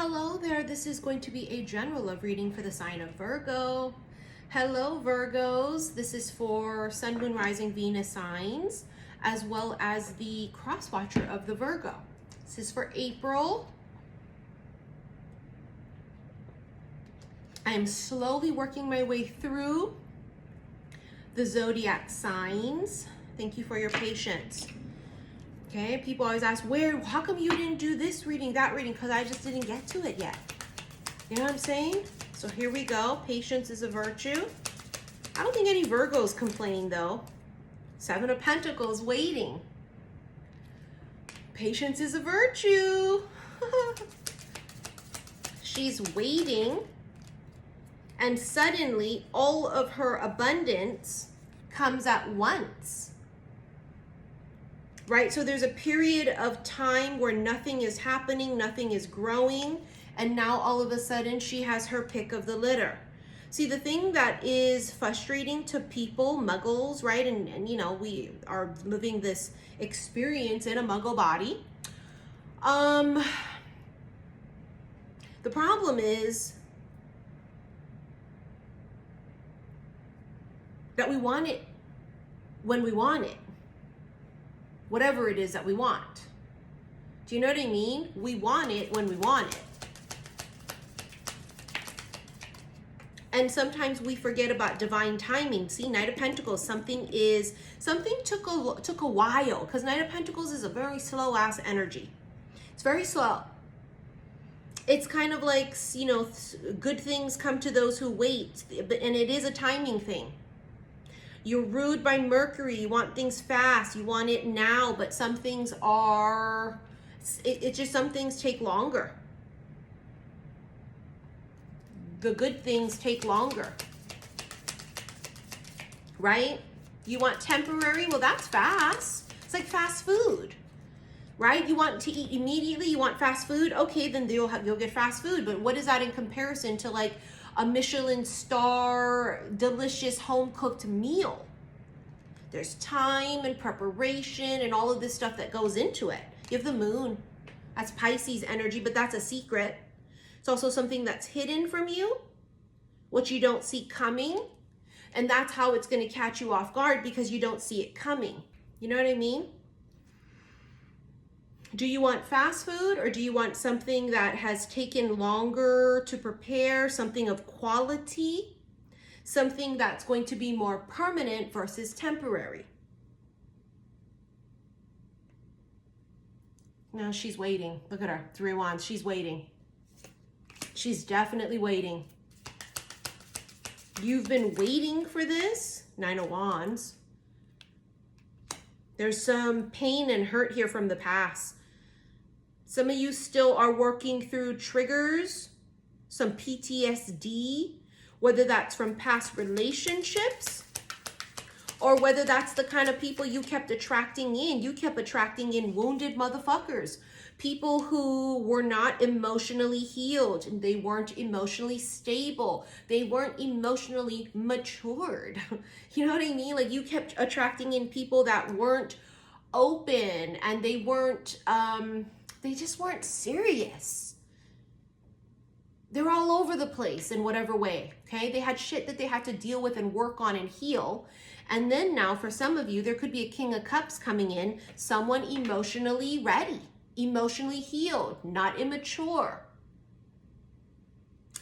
Hello there, this is going to be a general love reading for the sign of Virgo. Hello Virgos, this is for Sun, Moon, Rising, Venus signs, as well as the cross watcher of the Virgo. This is for April. I am slowly working my way through the zodiac signs. Thank you for your patience. Okay, people always ask, how come you didn't do this reading, that reading? Because I just didn't get to it yet. You know what I'm saying? So here we go. Patience is a virtue. I don't think any Virgos complain though. Seven of Pentacles, waiting. Patience is a virtue. She's waiting, and suddenly all of her abundance comes at once. Right? So there's a period of time where nothing is happening, nothing is growing, and now all of a sudden she has her pick of the litter. See, the thing that is frustrating to people, muggles, right? And you know, we are living this experience in a muggle body. The problem is that we want it when we want it. Whatever it is that we want. Do you know what I mean? We want it when we want it. And sometimes we forget about divine timing. See, Knight of Pentacles, something took a while, because Knight of Pentacles is a very slow ass energy. It's very slow. It's kind of like, you know, good things come to those who wait, and it is a timing thing. You're ruled by Mercury. You want things fast. You want it now, but some things are, it's just some things take longer. The good things take longer, right? You want temporary? Well, that's fast. It's like fast food, right? You want to eat immediately. You want fast food. Okay, then you'll get fast food. But what is that in comparison to like a Michelin star, delicious home-cooked meal? There's time and preparation and all of this stuff that goes into it. You have the moon. That's Pisces energy, but that's a secret. It's also something that's hidden from you, what you don't see coming. And that's how it's going to catch you off guard, because you don't see it coming. You know what I mean? Do you want fast food, or do you want something that has taken longer to prepare, something of quality, something that's going to be more permanent versus temporary? No, she's waiting. Look at her, 3 of Wands. She's waiting. She's definitely waiting. You've been waiting for this, 9 of Wands. There's some pain and hurt here from the past. Some of you still are working through triggers, some PTSD, whether that's from past relationships, or whether that's the kind of people you kept attracting in. You kept attracting in wounded motherfuckers. People who were not emotionally healed, and they weren't emotionally stable. They weren't emotionally matured. You know what I mean? Like, you kept attracting in people that weren't open, and they weren't, they just weren't serious. They're all over the place in whatever way, okay? They had shit that they had to deal with and work on and heal. And then now, for some of you, there could be a King of Cups coming in, someone emotionally ready, emotionally healed, not immature.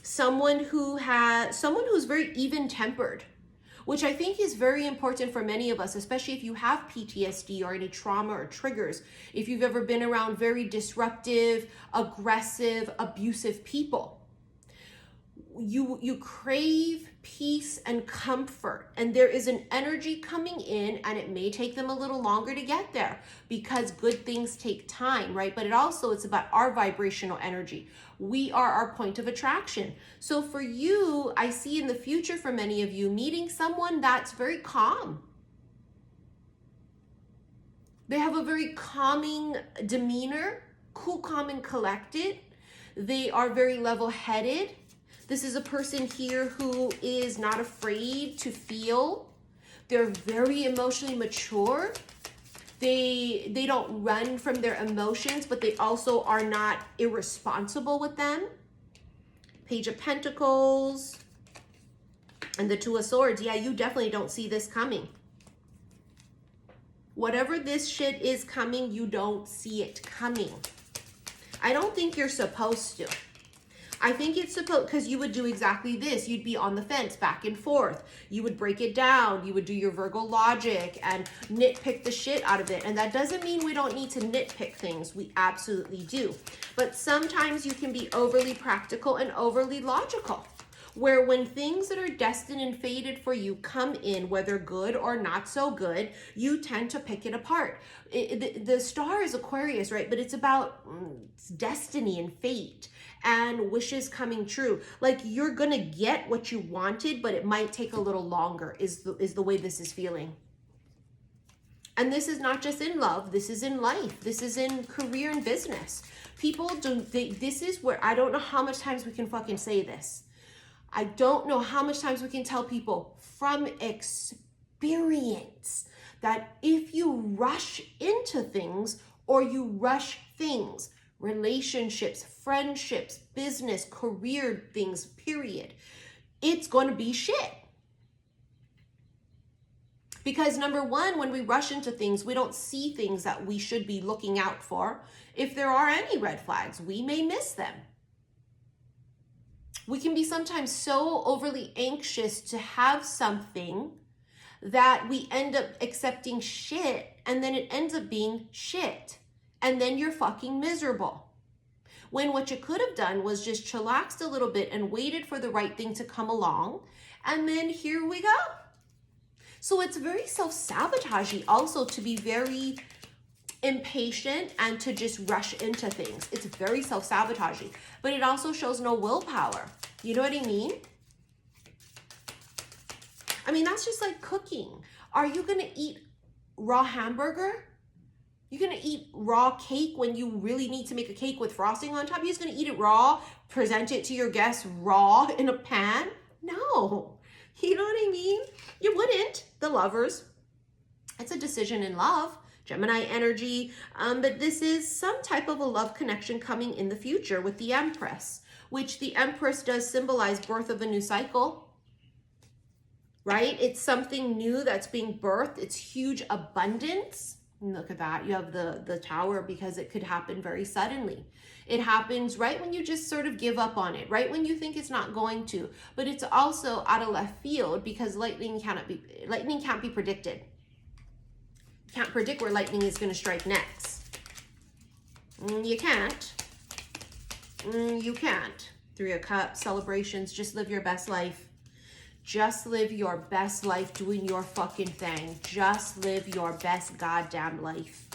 Someone who's very even-tempered, which I think is very important for many of us, especially if you have PTSD or any trauma or triggers. If you've ever been around very disruptive, aggressive, abusive people, you crave peace and comfort, and there is an energy coming in, and it may take them a little longer to get there, because good things take time, right? But it's about our vibrational energy. We are our point of attraction. So for you, I see in the future, for many of you, meeting someone that's very calm. They have a very calming demeanor, cool, calm, and collected. They are very level-headed. This is a person here who is not afraid to feel. They're very emotionally mature. They don't run from their emotions, but they also are not irresponsible with them. Page of Pentacles and the Two of Swords. Yeah, you definitely don't see this coming. Whatever this shit is coming, you don't see it coming. I don't think you're supposed to. I think it's supposed, because you would do exactly this. You'd be on the fence back and forth. You would break it down. You would do your Virgo logic and nitpick the shit out of it. And that doesn't mean we don't need to nitpick things. We absolutely do. But sometimes you can be overly practical and overly logical, where when things that are destined and fated for you come in, whether good or not so good, you tend to pick it apart. The star is Aquarius, right? But it's about destiny and fate and wishes coming true. Like, you're gonna get what you wanted, but it might take a little longer, is the way this is feeling. And this is not just in love, this is in life, this is in career and business. People this is where, I don't know how much times we can fucking say this. I don't know how much times we can tell people from experience that if you rush into things or you rush things, relationships, friendships, business, career things, period, it's going to be shit. Because number one, when we rush into things, we don't see things that we should be looking out for. If there are any red flags, we may miss them. We can be sometimes so overly anxious to have something that we end up accepting shit, and then it ends up being shit. And then you're fucking miserable. When what you could have done was just chillaxed a little bit and waited for the right thing to come along. And then here we go. So it's very self-sabotaging also to be very impatient and to just rush into things. It's very self-sabotaging, but it also shows no willpower. You know what I mean? I mean, that's just like cooking. Are you gonna eat raw hamburger? You're gonna eat raw cake when you really need to make a cake with frosting on top? You're just gonna eat it raw, present it to your guests raw in a pan? No, you know what I mean? You wouldn't. The lovers, it's a decision in love. Gemini energy, but this is some type of a love connection coming in the future with the Empress, which the Empress does symbolize birth of a new cycle, right? It's something new that's being birthed. It's huge abundance. Look at that. You have the Tower, because it could happen very suddenly. It happens right when you just sort of give up on it, right when you think it's not going to. But it's also out of left field, because lightning can't be predicted. Can't predict where lightning is going to strike next. You can't. You can't. Three of Cups, celebrations, just live your best life. Just live your best life doing your fucking thing. Just live your best goddamn life.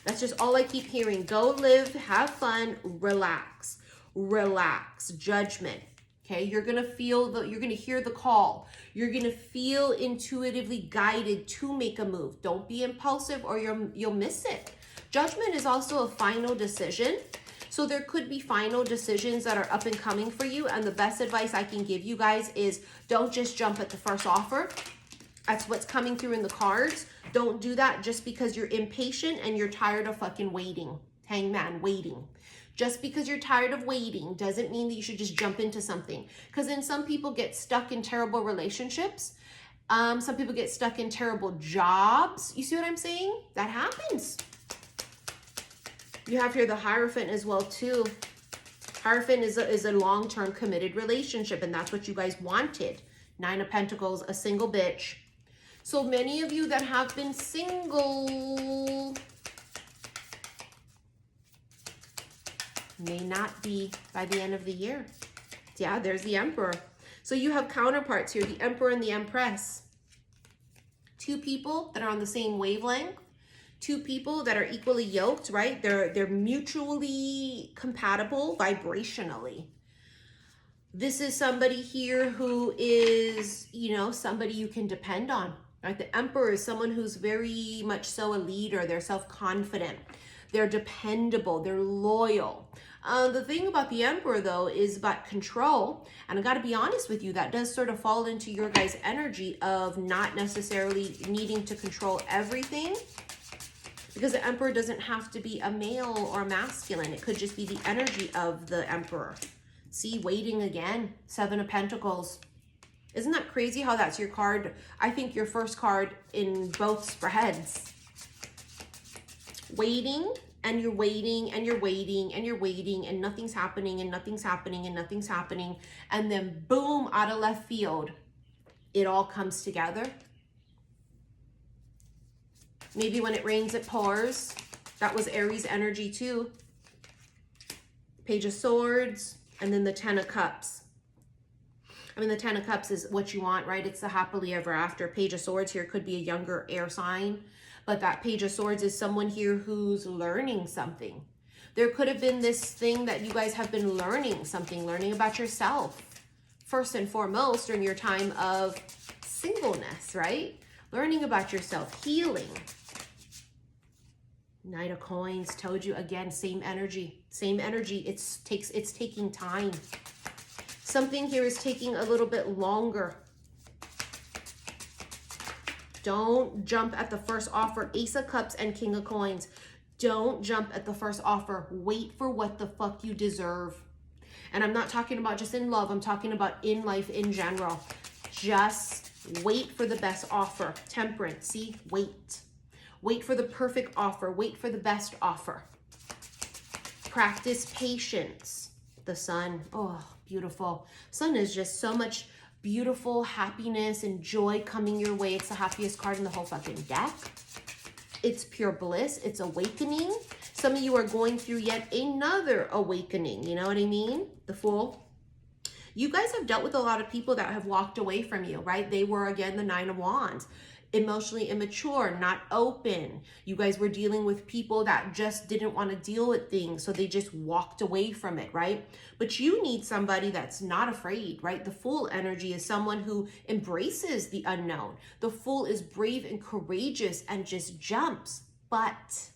That's just all I keep hearing. Go live, have fun, relax. Relax. Judgment. Okay, you're gonna feel you're gonna hear the call. You're gonna feel intuitively guided to make a move. Don't be impulsive or you'll miss it. Judgment is also a final decision. So there could be final decisions that are up and coming for you. And the best advice I can give you guys is don't just jump at the first offer. That's what's coming through in the cards. Don't do that just because you're impatient and you're tired of fucking waiting. Hangman, waiting. Just because you're tired of waiting doesn't mean that you should just jump into something. Because then some people get stuck in terrible relationships. Some people get stuck in terrible jobs. You see what I'm saying? That happens. You have here the Hierophant as well too. Hierophant is a long-term committed relationship, and that's what you guys wanted. Nine of Pentacles, a single bitch. So many of you that have been single may not be by the end of the year. Yeah, there's the Emperor. So you have counterparts here, the Emperor and the Empress. Two people that are on the same wavelength. Two people that are equally yoked, right? They're mutually compatible vibrationally. This is somebody here who is, you know, somebody you can depend on. Right? The Emperor is someone who's very much so a leader. They're self-confident. They're dependable. They're loyal. The thing about the Emperor, though, is about control. And I got to be honest with you, that does sort of fall into your guys' energy of not necessarily needing to control everything, Because the Emperor doesn't have to be a male or masculine. It could just be the energy of the Emperor. See, waiting again. 7 of Pentacles. Isn't that crazy how that's your card? I think your first card in both spreads. Waiting, and you're waiting, and you're waiting, and you're waiting, and nothing's happening, and nothing's happening, and nothing's happening. And then boom, out of left field, it all comes together. Maybe when it rains, it pours. That was Aries energy too. Page of Swords, and then the 10 of Cups. I mean, the 10 of Cups is what you want, right? It's the happily ever after. Page of Swords here could be a younger air sign, but that Page of Swords is someone here who's learning something. There could have been this thing that you guys have been learning something, learning about yourself. First and foremost, during your time of singleness, right? Learning about yourself, healing. Knight of Coins, told you again, same energy. Same energy. It's taking time. Something here is taking a little bit longer. Don't jump at the first offer. Ace of Cups and King of Coins. Don't jump at the first offer. Wait for what the fuck you deserve. And I'm not talking about just in love. I'm talking about in life in general. Just wait for the best offer. Temperance. See? Wait. Wait for the perfect offer. Wait for the best offer. Practice patience. The Sun. Oh, beautiful. Sun is just so much beautiful happiness and joy coming your way. It's the happiest card in the whole fucking deck. It's pure bliss. It's awakening. Some of you are going through yet another awakening. You know what I mean? The Fool. You guys have dealt with a lot of people that have walked away from you, right? They were, again, the 9 of Wands. Emotionally immature, not open. You guys were dealing with people that just didn't want to deal with things, so they just walked away from it, right? But you need somebody that's not afraid, right? The Fool energy is someone who embraces the unknown. The Fool is brave and courageous and just jumps. But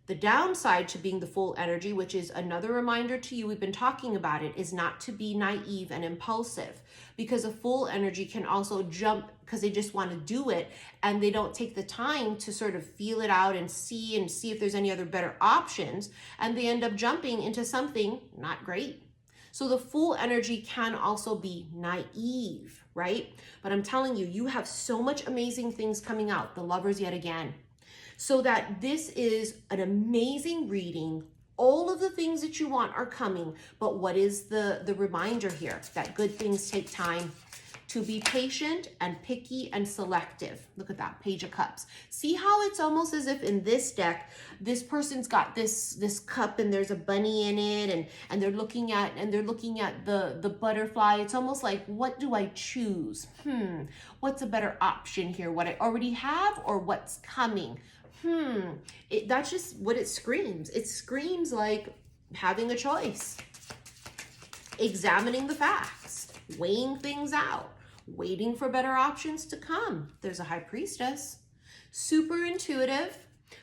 the downside to being the Fool energy, which is another reminder to you, we've been talking about it, is not to be naive and impulsive, because a Fool energy can also jump because they just want to do it and they don't take the time to sort of feel it out and see if there's any other better options, and they end up jumping into something not great. So the Fool energy can also be naive, right? But I'm telling you, you have so much amazing things coming out. The Lovers yet again. So that this is an amazing reading. All of the things that you want are coming. But what is the reminder here? That good things take time. To be patient and picky and selective. Look at that, Page of Cups. See how it's almost as if in this deck, this person's got this cup and there's a bunny in it, and they're looking at the butterfly. It's almost like, what do I choose? What's a better option here? What I already have or what's coming? That's just what it screams. It screams like having a choice, examining the facts, weighing things out, waiting for better options to come. There's a High Priestess, super intuitive.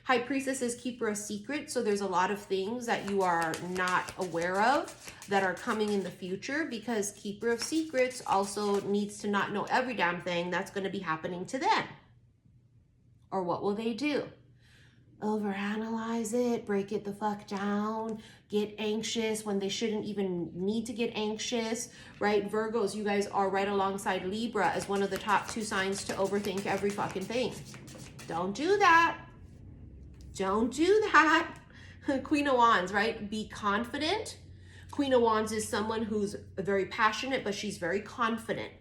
High Priestess is keeper of secrets, so there's a lot of things that you are not aware of that are coming in the future, because keeper of secrets also needs to not know every damn thing that's going to be happening to them. Or what will they do? Overanalyze it, break it the fuck down, get anxious when they shouldn't even need to get anxious, right? Virgos, you guys are right alongside Libra as one of the top 2 signs to overthink every fucking thing. Don't do that. Don't do that. Queen of Wands, right? Be confident. Queen of Wands is someone who's very passionate, but she's very confident.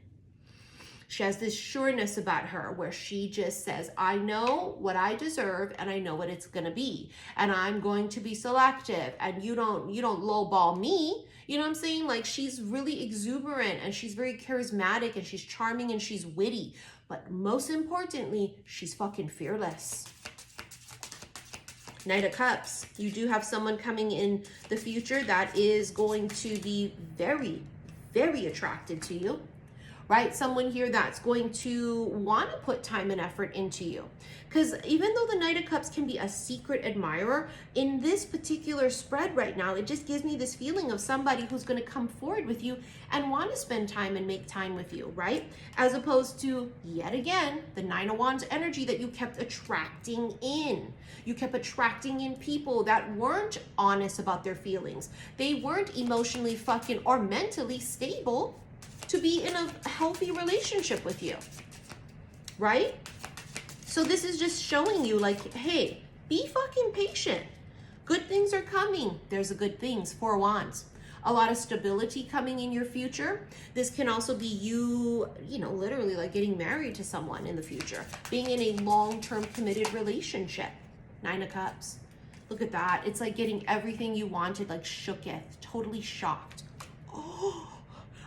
She has this sureness about her where she just says, I know what I deserve and I know what it's going to be. And I'm going to be selective, and you don't lowball me. You know what I'm saying? Like, she's really exuberant and she's very charismatic and she's charming and she's witty. But most importantly, she's fucking fearless. Knight of Cups. You do have someone coming in the future that is going to be very, very attracted to you. right? Someone here that's going to want to put time and effort into you. Because even though the Knight of Cups can be a secret admirer, in this particular spread right now, it just gives me this feeling of somebody who's going to come forward with you and want to spend time and make time with you, right? As opposed to, yet again, the Nine of Wands energy that you kept attracting in. You kept attracting in people that weren't honest about their feelings. They weren't emotionally fucking or mentally stable to be in a healthy relationship with you, right? So this is just showing you like, hey, be fucking patient. Good things are coming. There's the good things, 4 Wands. A lot of stability coming in your future. This can also be you, you know, literally like getting married to someone in the future, being in a long-term committed relationship. 9 of Cups. Look at that. It's like getting everything you wanted, like shooketh, totally shocked. Oh,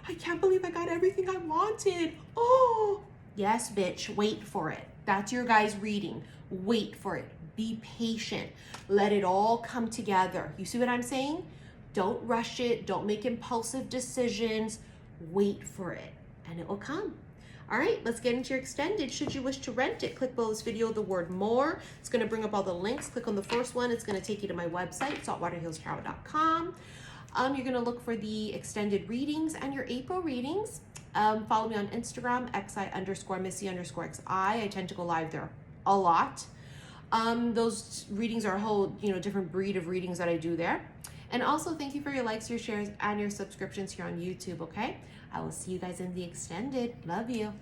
I can't believe I got everything I wanted. Oh, yes, bitch, wait for it. That's your guys' reading. Wait for it. Be patient. Let it all come together. You see what I'm saying? Don't rush it. Don't make impulsive decisions. Wait for it, and it will come. All right, let's get into your extended. Should you wish to rent it, click below this video the word more. It's going to bring up all the links. Click on the first one. It's going to take you to my website, saltwaterhillstarot.com. You're going to look for the extended readings and your April readings. Follow me on Instagram, xi_missy_xi. I tend to go live there a lot. Those readings are a whole, you know, different breed of readings that I do there. And also thank you for your likes, your shares, and your subscriptions here on YouTube, okay? I will see you guys in the extended. Love you.